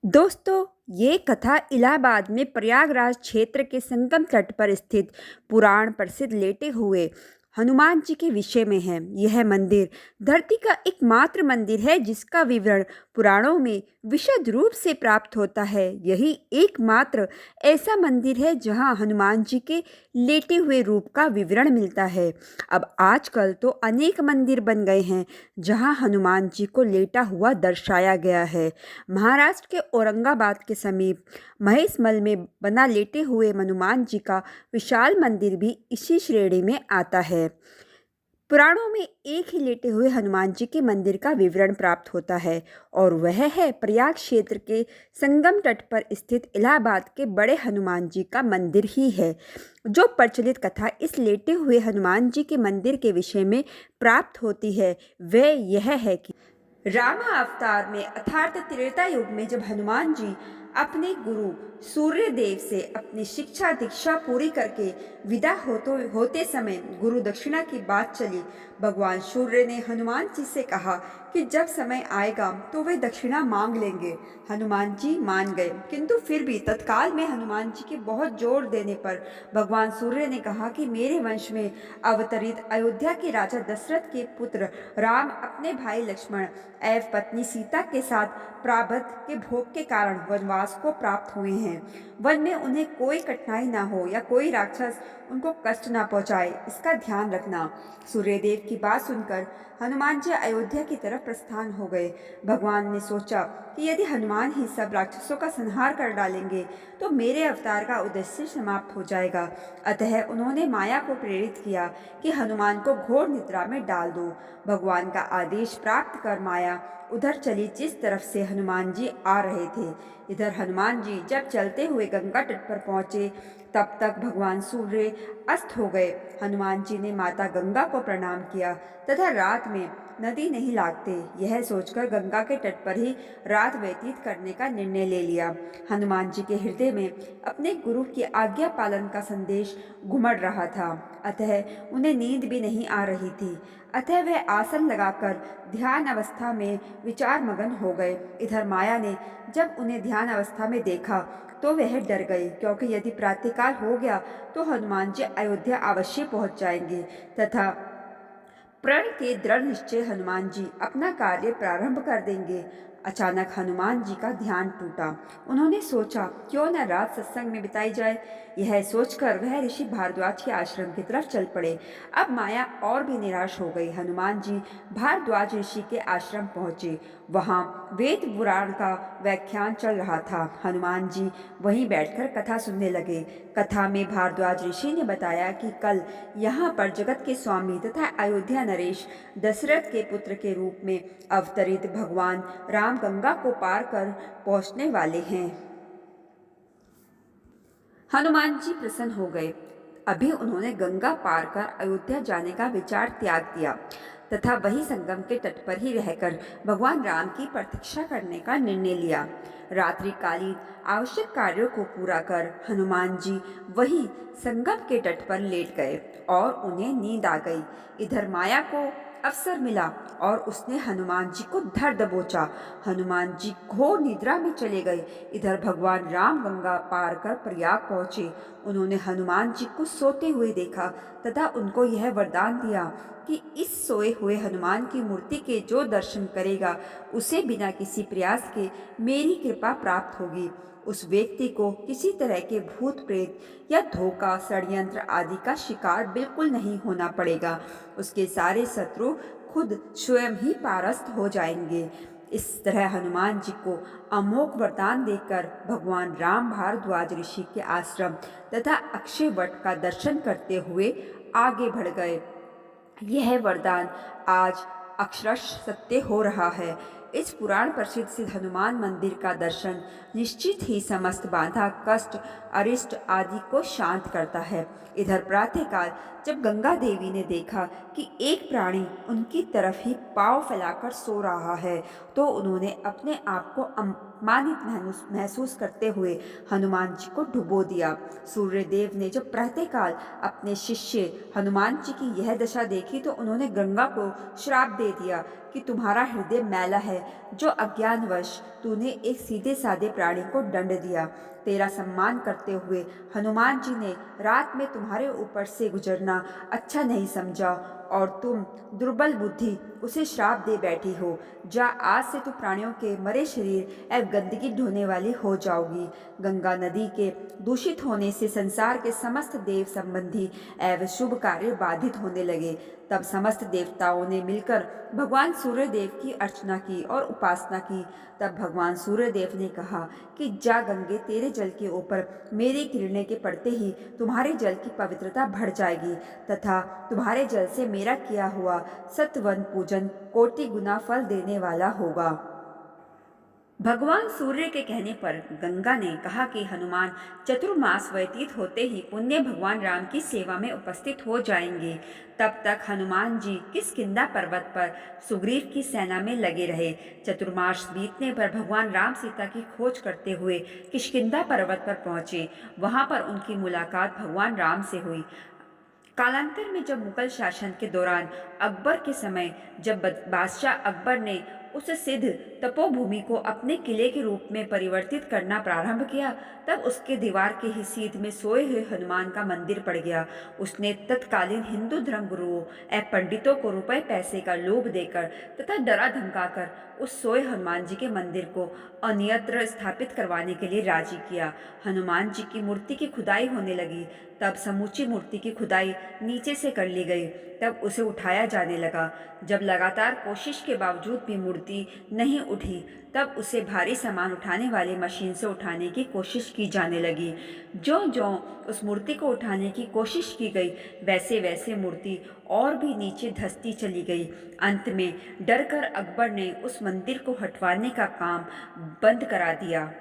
दोस्तों, ये कथा इलाहाबाद में प्रयागराज क्षेत्र के संगम तट पर स्थित पुराण प्रसिद्ध लेटे हुए हनुमान जी के विषय में है। यह मंदिर धरती का एकमात्र मंदिर है जिसका विवरण पुराणों में विशद रूप से प्राप्त होता है। यही एकमात्र ऐसा मंदिर है जहां हनुमान जी के लेटे हुए रूप का विवरण मिलता है। अब आजकल तो अनेक मंदिर बन गए हैं जहां हनुमान जी को लेटा हुआ दर्शाया गया है। महाराष्ट्र के औरंगाबाद के समीप महेशमल में बना लेटे हुए हनुमान जी का विशाल मंदिर भी इसी श्रेणी में आता है। पुराणों में एक ही लेटे हुए हनुमान जी के मंदिर का विवरण प्राप्त होता है और वह है प्रयाग क्षेत्र के संगम तट पर स्थित इलाहाबाद के बड़े हनुमान जी का मंदिर ही है। जो प्रचलित कथा इस लेटे हुए हनुमान जी के मंदिर के विषय में प्राप्त होती है वह यह है कि रामा अवतार में अर्थात त्रेता युग में जब हनुमान जी अपने गुरु सूर्यदेव से अपनी शिक्षा दीक्षा पूरी करके विदा होते समय गुरु दक्षिणा की बात चली। भगवान सूर्य ने हनुमान जी से कहा कि जब समय आएगा तो वे दक्षिणा मांग लेंगे। हनुमान जी मान गए, किंतु फिर भी तत्काल में हनुमान जी के बहुत जोर देने पर भगवान सूर्य ने कहा कि मेरे वंश में अवतरित अयोध्या के राजा दशरथ के पुत्र राम अपने भाई लक्ष्मण एवं पत्नी सीता के साथ प्रारब्ध के भोग के कारण वनवास को प्राप्त हुए हैं। वन में उन्हें कोई कठिनाई ना हो या कोई राक्षस उनको कष्ट ना पहुंचाए, इसका ध्यान रखना। सूर्यदेव की बात सुनकर हनुमान जी अयोध्या की तरफ प्रस्थान हो गए। भगवान ने सोचा कि यदि हनुमान ही सब राक्षसों का संहार कर डालेंगे तो मेरे अवतार का उद्देश्य समाप्त हो जाएगा। अतः उन्होंने माया को प्रेरित किया कि हनुमान को घोर निद्रा में डाल दो। भगवान का आदेश प्राप्त कर माया उधर चली जिस तरफ से हनुमान जी आ रहे थे। इधर हनुमान जी जब चलते हुए गंगा तट पर पहुंचे तब तक भगवान सूर्य अस्त हो गए। हनुमान जी ने माता गंगा को प्रणाम किया तथा रात में नदी नहीं लागते यह सोचकर गंगा के तट पर ही रात व्यतीत करने का निर्णय ले लिया। हनुमान जी के हृदय में अपने गुरु की आज्ञा पालन का संदेश घुमड़ रहा था, अतः उन्हें नींद भी नहीं आ रही थी। अतः वह आसन लगाकर ध्यान अवस्था में विचार मगन हो गए। इधर माया ने जब उन्हें ध्यान अवस्था में देखा तो वह डर गई, क्योंकि यदि प्रातःकाल हो गया तो हनुमान जी अयोध्या अवश्य पहुंच जाएंगे तथा प्रण के दृढ़ निश्चय हनुमान जी अपना कार्य प्रारंभ कर देंगे। अचानक हनुमान जी का ध्यान टूटा। उन्होंने सोचा क्यों न रात सत्संग में बिताई जाए। यह सोचकर वह ऋषि भारद्वाज के आश्रम की तरफ चल पड़े। अब माया और भी निराश हो गई। हनुमान जी भारद्वाज ऋषि के आश्रम पहुंचे। वहां वेद पुराण का व्याख्यान चल रहा था। हनुमान जी वहीं बैठकर कथा सुनने लगे। कथा में भारद्वाज ऋषि ने बताया कि कल यहाँ पर जगत के स्वामी तथा अयोध्या नरेश दशरथ के पुत्र के रूप में अवतरित भगवान राम गंगा को पार कर पहुंचने वाले हैं। हनुमान जी प्रसन्न हो गए। अभी उन्होंने गंगा पार कर अयोध्या जाने का विचार त्याग दिया तथा वही संगम के तट पर ही रहकर भगवान राम की प्रतीक्षा करने का निर्णय लिया। रात्रिकालीन आवश्यक कार्यों को पूरा कर हनुमान जी वही संगम के तट पर लेट गए और उन्हें नींद आ गई। इधर माया को अवसर मिला और उसने हनुमान जी को धर दबोचा। हनुमान जी घोर निद्रा में चले गए। इधर भगवान राम गंगा पार कर प्रयाग पहुंचे। उन्होंने हनुमान जी को सोते हुए देखा तथा उनको यह वरदान दिया कि इस सोए हुए हनुमान की मूर्ति के जो दर्शन करेगा उसे बिना किसी प्रयास के मेरी कृपा प्राप्त होगी। उस व्यक्ति को किसी तरह के भूत प्रेत या धोखा षड्यंत्र आदि का शिकार बिल्कुल नहीं होना पड़ेगा। उसके सारे शत्रु खुद स्वयं ही परास्त हो जाएंगे। इस तरह हनुमान जी को अमोघ वरदान देकर भगवान राम भारद्वाज ऋषि के आश्रम तथा अक्षय वट का दर्शन करते हुए आगे बढ़ गए। यह वरदान आज अक्षरश सत्य हो रहा है। इस पुराण प्रसिद्ध सिद्ध हनुमान मंदिर का दर्शन निश्चित ही समस्त बाधा कष्ट अरिष्ट आदि को शांत करता है। इधर प्रातःकाल जब गंगा देवी ने देखा कि एक प्राणी उनकी तरफ ही पांव फैलाकर सो रहा है तो उन्होंने अपने आप को अपमानित महसूस करते हुए हनुमान जी को डुबो दिया। सूर्यदेव ने जब प्रातःकाल अपने शिष्य हनुमान जी की यह दशा देखी तो उन्होंने गंगा को श्राप दे दिया कि तुम्हारा हृदय मैला है जो अज्ञानवश तूने एक सीधे साधे प्राणी को दंड दिया। तेरा सम्मान करते हुए हनुमान जी ने रात में तुम्हारे ऊपर से गुजरना अच्छा नहीं समझा और तुम दुर्बल बुद्धि उसे श्राप दे बैठी हो। जा, आज से तू प्राणियों के मरे शरीर एवं गंदगी ढोने वाली हो जाओगी। गंगा नदी के दूषित होने से संसार के समस्त देव संबंधी एवं शुभ कार्य बाधित होने लगे। तब समस्त देवताओं ने मिलकर भगवान सूर्य देव की अर्चना की और उपासना की। तब भगवान सूर्य देव ने कहा कि जा गंगे, तेरे जल के ऊपर मेरी किरणें के पड़ते ही तुम्हारे जल की पवित्रता बढ़ जाएगी तथा तुम्हारे जल से मेरा किया हुआ सतवन पूजन कोटि गुना फल देने वाला होगा। भगवान सूर्य के कहने पर गंगा ने कहा कि हनुमान चतुर्मास व्यतीत होते ही पुण्य भगवान राम की सेवा में उपस्थित हो जाएंगे। तब तक हनुमान जी किष्किंधा पर्वत पर सुग्रीव की सेना में लगे रहे। चतुर्मास बीतने पर भगवान राम सीता की खोज करते हुए किष्किंधा पर्वत पर पहुंचे। वहां पर उनकी मुलाकात भगवान राम से हुई। कालांतर में जब मुगल शासन के दौरान अकबर के समय जब बादशाह अकबर ने उस सिद्ध तपोभूमि को अपने किले के रूप में परिवर्तित करना प्रारंभ किया, तब उसके दीवार के ही सीध में सोए हुए हनुमान का मंदिर पड़ गया। उसने तत्कालीन हिंदू धर्म गुरुओं एवं पंडितों को रुपए पैसे का लोभ देकर तथा डरा धमकाकर उस सोए हनुमान जी के मंदिर को अन्यत्र स्थापित करवाने के लिए राजी किया। हनुमान जी की मूर्ति की खुदाई होने लगी। तब समूची मूर्ति की खुदाई नीचे से कर ली गई। तब उसे उठाया जाने लगा। जब लगातार कोशिश के बावजूद भी मूर्ति नहीं उठी, तब उसे भारी सामान उठाने वाली मशीन से उठाने की कोशिश की जाने लगी। जो जो उस मूर्ति को उठाने की कोशिश की गई, वैसे वैसे मूर्ति और भी नीचे धंसती चली गई। अंत में डरकर अकबर ने उस मंदिर को हटवाने का काम बंद करा दिया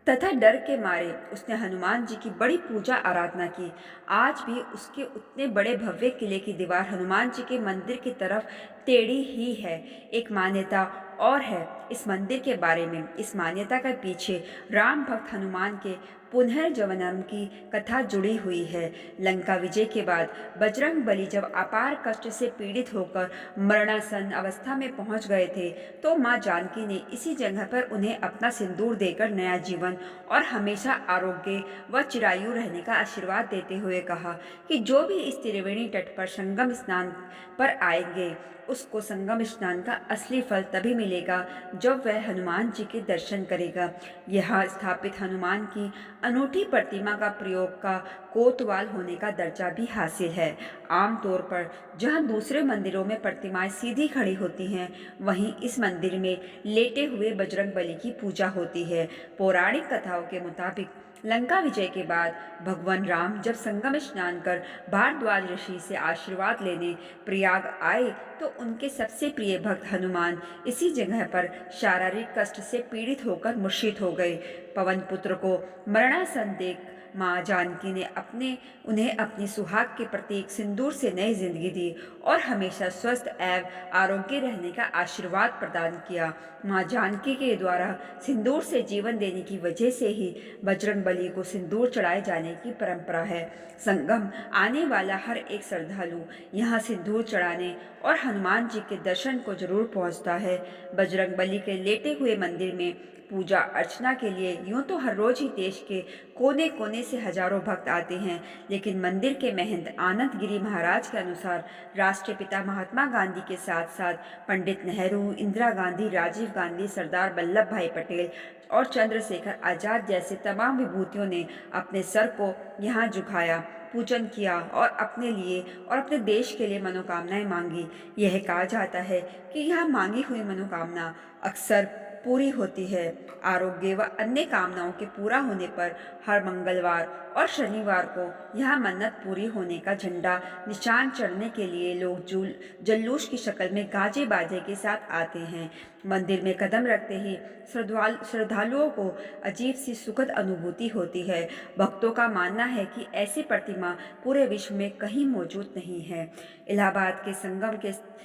तथा डर के मारे उसने हनुमान जी की बड़ी पूजा आराधना की। आज भी उसके उतने बड़े भव्य किले की दीवार हनुमान जी के मंदिर की तरफ टेढ़ी ही है। एक मान्यता और है इस मंदिर के बारे में। इस मान्यता के पीछे राम भक्त हनुमान के पुनर्जन्म की कथा जुड़ी हुई है। लंका विजय के बाद बजरंग बली जब अपार कष्ट से पीड़ित होकर मरणासन अवस्था में पहुंच गए थे, तो मां जानकी ने इसी जगह पर उन्हें अपना सिंदूर देकर नया जीवन और हमेशा आरोग्य व चिरायु रहने का आशीर्वाद देते हुए कहा कि जो भी इस त्रिवेणी तट पर संगम स्नान पर आएंगे, उसको संगम स्नान का असली फल तभी मिलेगा जब वह हनुमान जी के दर्शन करेगा। यहाँ स्थापित हनुमान की अनूठी प्रतिमा का प्रयोग का कोतवाल होने का दर्जा भी हासिल है। आमतौर पर जहाँ दूसरे मंदिरों में प्रतिमाएं सीधी खड़ी होती हैं, वहीं इस मंदिर में लेटे हुए बजरंग बली की पूजा होती है। पौराणिक कथाओं के मुताबिक लंका विजय के बाद भगवान राम जब संगम स्नान कर भारद्वाज ऋषि से आशीर्वाद लेने प्रयाग आए, तो उनके सबसे प्रिय भक्त हनुमान इसी जगह पर शारीरिक कष्ट से पीड़ित होकर मूर्छित हो गए। पवन पुत्र को मरणासन देख माँ जानकी ने उन्हें अपनी सुहाग के प्रतीक सिंदूर से नई जिंदगी दी और हमेशा स्वस्थ एवं आरोग्य रहने का आशीर्वाद प्रदान किया। माँ जानकी के द्वारा सिंदूर से जीवन देने की वजह से ही बजरंग बली को सिंदूर चढ़ाए जाने की परंपरा है। संगम आने वाला हर एक श्रद्धालु यहाँ सिंदूर चढ़ाने और हनुमान जी के दर्शन को जरूर पहुँचता है। बजरंग बली के लेटे हुए मंदिर में पूजा अर्चना के लिए यूं तो हर रोज ही देश के कोने कोने से हजारों भक्त आते हैं, लेकिन मंदिर के महंत आनंद गिरी महाराज के अनुसार राष्ट्रपिता महात्मा गांधी के साथ साथ पंडित नेहरू, इंदिरा गांधी, राजीव गांधी, सरदार वल्लभ भाई पटेल और चंद्रशेखर आजाद जैसे तमाम विभूतियों ने अपने सर को यहाँ झुकाया, पूजन किया और अपने लिए और अपने देश के लिए मनोकामनाएं मांगी। यह कहा जाता है कि यहाँ मांगी हुई मनोकामना अक्सर पूरी होती है। आरोग्य व अन्य कामनाओं के पूरा होने पर हर मंगलवार और शनिवार को यहाँ मन्नत पूरी होने का झंडा निशान चढ़ने के लिए लोग जल्लूस की शक्ल में गाजे बाजे के साथ आते हैं। मंदिर में कदम रखते ही श्रद्धालुओं को अजीब सी सुखद अनुभूति होती है। भक्तों का मानना है कि ऐसी प्रतिमा पूरे विश्व में कहीं मौजूद नहीं है। इलाहाबाद के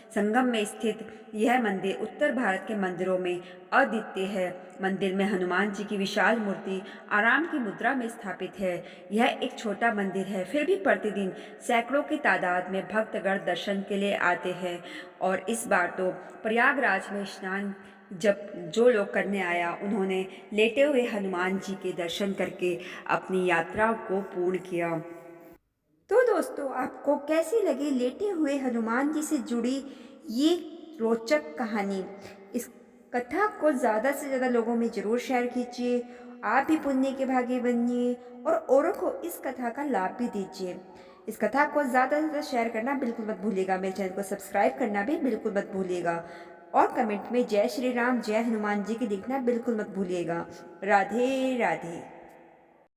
संगम में स्थित यह मंदिर उत्तर भारत के मंदिरों में अद्वितीय है। मंदिर में हनुमान जी की विशाल मूर्ति आराम की मुद्रा में स्थापित है। यह एक छोटा मंदिर है, फिर भी प्रतिदिन सैकड़ों की तादाद में भक्तगण दर्शन के लिए आते हैं। और इस बार तो प्रयागराज में स्नान जब जो लोग करने आया उन्होंने लेटे हुए हनुमान जी के दर्शन करके अपनी यात्रा को पूर्ण किया। तो दोस्तों, आपको कैसी लगी लेटे हुए हनुमान जी से जुड़ी ये रोचक कहानी? इस कथा को ज़्यादा से ज़्यादा लोगों में ज़रूर शेयर कीजिए। आप भी पुण्य के भागी बनिए और औरों को इस कथा का लाभ भी दीजिए। इस कथा को ज़्यादा से ज़्यादा शेयर करना बिल्कुल मत भूलिएगा। मेरे चैनल को सब्सक्राइब करना भी बिल्कुल मत भूलिएगा और कमेंट में जय श्री राम, जय हनुमान जी की लिखना बिल्कुल मत भूलिएगा। राधे राधे।